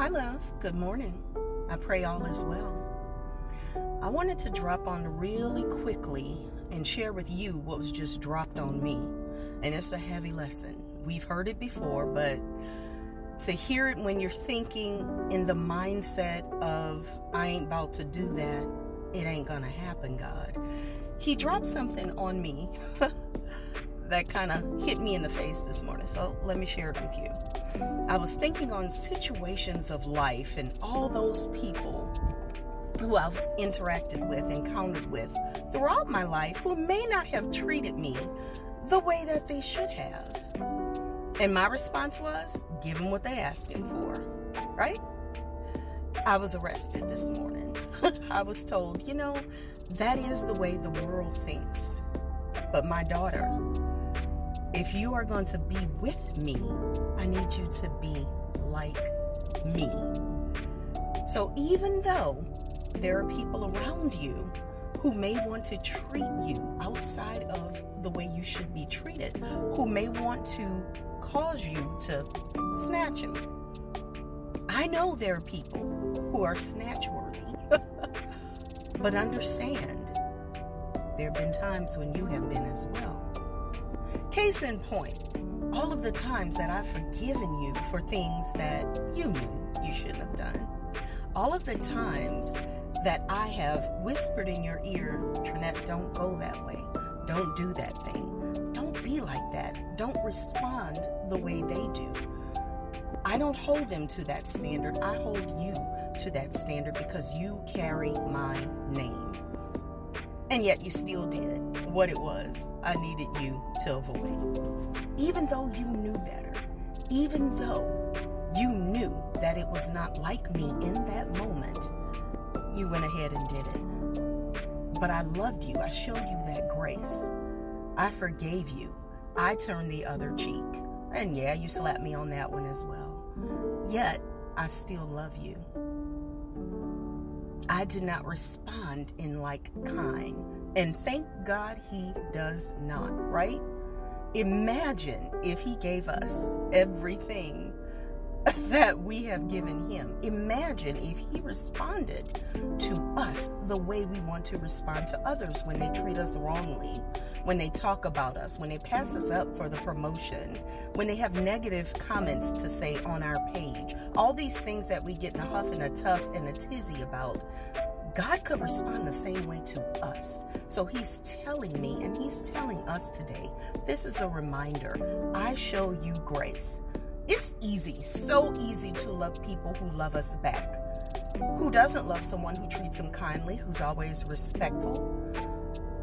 Hi, love. Good morning. I pray all is well. I wanted to drop on really quickly and share with you what was just dropped on me. And it's a heavy lesson. We've heard it before, but to hear it when you're thinking in the mindset of, I ain't about to do that, it ain't gonna happen, God. He dropped something on me that kind of hit me in the face this morning. So let me share it with you. I was thinking on situations of life and all those people who I've interacted with, encountered with throughout my life who may not have treated me the way that they should have. And my response was, give them what they're asking for, right? I was arrested this morning. I was told, that is the way the world thinks. But my daughter, if you are going to be with me, I need you to be like me. So even though there are people around you who may want to treat you outside of the way you should be treated, who may want to cause you to snatch him, I know there are people who are snatch worthy. But understand, there have been times when you have been as well. Case in point, all of the times that I've forgiven you for things that you knew you shouldn't have done. All of the times that I have whispered in your ear, Trinette, don't go that way. Don't do that thing. Don't be like that. Don't respond the way they do. I don't hold them to that standard. I hold you to that standard because you carry my name. And yet you still did what it was I needed you to avoid. Even though you knew better, even though you knew that it was not like me in that moment, you went ahead and did it. But I loved you. I showed you that grace. I forgave you. I turned the other cheek. And yeah, you slapped me on that one as well. Yet, I still love you. I did not respond in like kind. And thank God he does not, right? Imagine if he gave us everything that we have given him. Imagine if he responded to us the way we want to respond to others when they treat us wrongly, when they talk about us, when they pass us up for the promotion, when they have negative comments to say on our page. All these things that we get in a huff and a tuff and a tizzy about, God could respond the same way to us. So he's telling me and he's telling us today, this is a reminder. I show you grace. It's easy, so easy to love people who love us back. Who doesn't love someone who treats them kindly, who's always respectful,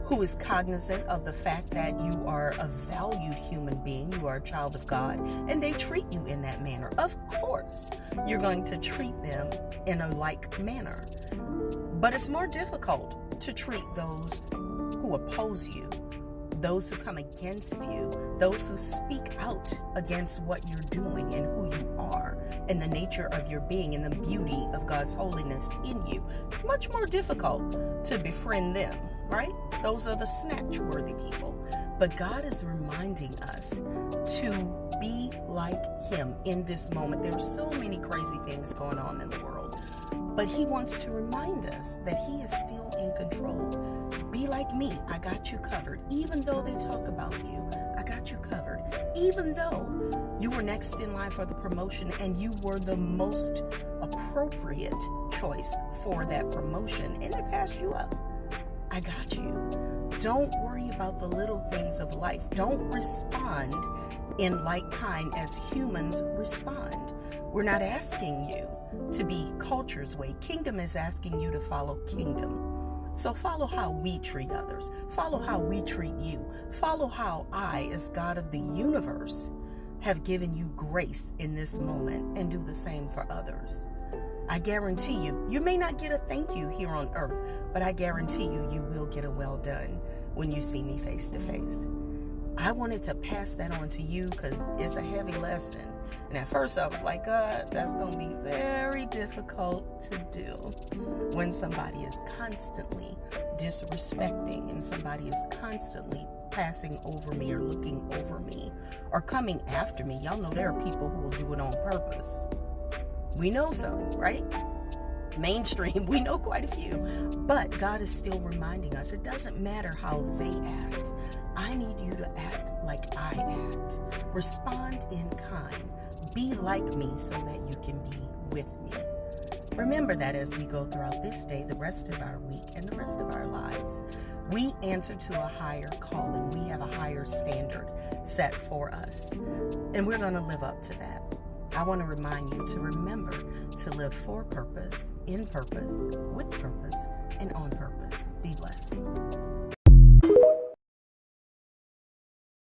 who is cognizant of the fact that you are a valued human being, you are a child of God, and they treat you in that manner. Of course, you're going to treat them in a like manner. But it's more difficult to treat those who oppose you, those who come against you, those who speak out against what you're doing and who you are and the nature of your being and the beauty of God's holiness in you. It's much more difficult to befriend them, right? Those are the snatch-worthy people. But God is reminding us to be like him in this moment. There are so many crazy things going on in the world, but he wants to remind us that he is still in control. Be like me. I got you covered. Even though they talk about you, I got you covered. Even though you were next in line for the promotion and you were the most appropriate choice for that promotion and they passed you up, I got you. Don't worry about the little things of life. Don't respond in like kind as humans respond. We're not asking you to be culture's way. Kingdom is asking you to follow kingdom. So follow how we treat others. Follow how we treat you. Follow how I, as God of the universe, have given you grace in this moment and do the same for others. I guarantee you, you may not get a thank you here on earth, but I guarantee you, you will get a well done when you see me face to face. I wanted to pass that on to you because it's a heavy lesson. And at first I was like, God, that's going to be very difficult to do when somebody is constantly disrespecting and somebody is constantly passing over me or looking over me or coming after me. Y'all know there are people who will do it on purpose. We know some, right? Mainstream, we know quite a few. But God is still reminding us, it doesn't matter how they act. I need you to act like I act. Respond in kind. Be like me so that you can be with me. Remember that as we go throughout this day, the rest of our week, and the rest of our lives, we answer to a higher calling. We have a higher standard set for us. And we're going to live up to that. I want to remind you to remember to live for purpose, in purpose, with purpose, and on purpose. Be blessed.